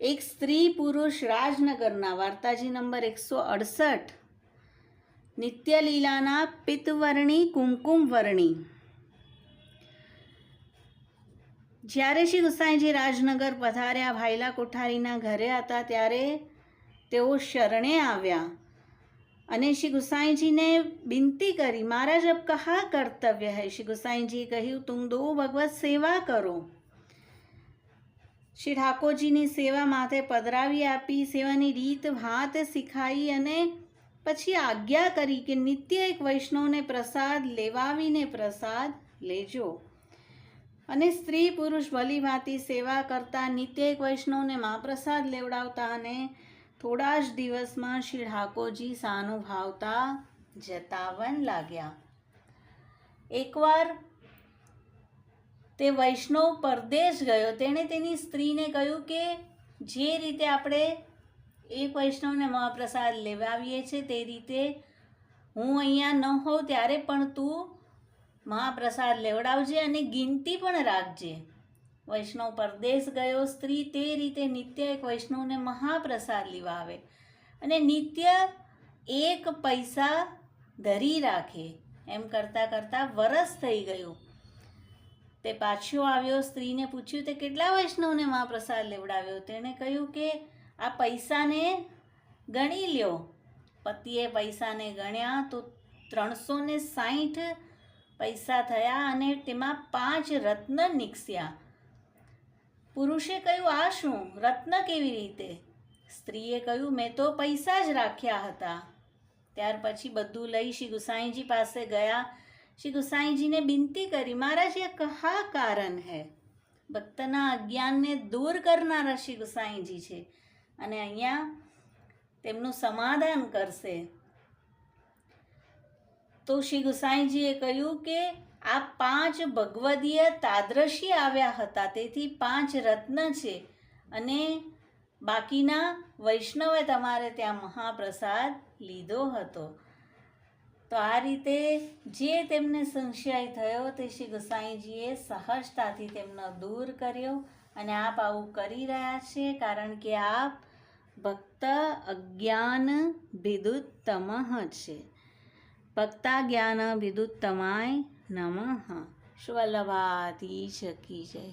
એક સ્ત્રી પુરુષ રાજનગરના વાર્તાજી નંબર 168 નિત્યલીલાના પિત્તવર્ણી કુમકુમવર્ણી. જ્યારે શ્રી ગુસાઈજી રાજનગર પધાર્યા, ભાઈલા કોઠારીના ઘરે હતા, ત્યારે તેઓ શરણે આવ્યા અને શ્રી ગુસાઈજીને વિનંતી કરી, મહારાજ અબ કહા કર્તવ્ય હૈ. શ્રી ગુસાઈજીએ કહ્યું, તુમ દો ભગવત સેવા કરો. શ્રી ઠાકોરજીની સેવા માથે પધરાવી આપી, સેવાની રીત ભાત શીખાઈ અને પછી આજ્ઞા કરી કે નિત્ય એક વૈષ્ણવને પ્રસાદ લેવાવીને પ્રસાદ લેજો. અને સ્ત્રી પુરુષ ભલી ભાંતિ સેવા કરતા, નિત્ય એક વૈષ્ણવને મહાપ્રસાદ લેવડાવતા અને થોડા જ દિવસમાં શ્રી ઠાકોરજી સાનુભાવતા જતાવન લાગ્યા. એકવાર તે વૈષ્ણવ પરદેશ ગયો. તેણે તેની સ્ત્રીને કહ્યું કે જે રીતે આપણે એક વૈષ્ણવને મહાપ્રસાદ લેવાવીએ છીએ તે રીતે હું અહીંયા ન હોઉં ત્યારે પણ તું મહાપ્રસાદ લેવડાવજે અને ગિનતી પણ રાખજે. વૈષ્ણવ પરદેશ ગયો, સ્ત્રી તે રીતે નિત્ય એક વૈષ્ણવને મહાપ્રસાદ લેવાવે અને નિત્ય એક પૈસા ધરી રાખે. એમ કરતાં કરતાં વરસ થઈ ગયું. તે પાછો આવ્યો, સ્ત્રીને પૂછ્યું તે કેટલા વૈષ્ણવને મહાપ્રસાદ લેવડાવ્યો. તેણે કહ્યું કે આ પૈસાને ગણી લ્યો. પતિએ પૈસાને ગણ્યા તો 360 પૈસા થયા અને તેમાં 5 રત્ન નીકળ્યા. પુરુષે કહ્યું, આ શું? રત્ન કેવી રીતે? સ્ત્રીએ કહ્યું, મેં તો પૈસા જ રાખ્યા હતા. ત્યાર પછી બધું લઈ શ્રી ગુસાઈજી પાસે ગયા. શ્રી ગુસાઈજીને વિનંતી કરી, મહારાજ એ કહા કારણ હૈ. ભક્તના અજ્ઞાનને દૂર કરનારા શ્રી ગુસાઈજી છે અને અહીંયા તેમનું સમાધાન કરશે. તો શ્રી ગુસાઈજીએ કહ્યું કે આ 5 ભગવદીય તાદ્રશી આવ્યા હતા, તેથી 5 રત્ન છે અને બાકીના વૈષ્ણવે તમારે ત્યાં મહાપ્રસાદ લીધો હતો. તો આ રીતે જે તેમને સંશય થયો તે શ્રી ગુસાઈજીએ સહજતાથી તેમનો દૂર કર્યો અને આપ આવું કરી રહ્યા છે કારણ કે આપ ભક્ત અજ્ઞાન વિદુત્તમઃ છે. ભક્તા જ્ઞાન વિદુત્તમાય નમઃ. શ્રી વલ્લભાધીશ કી જય.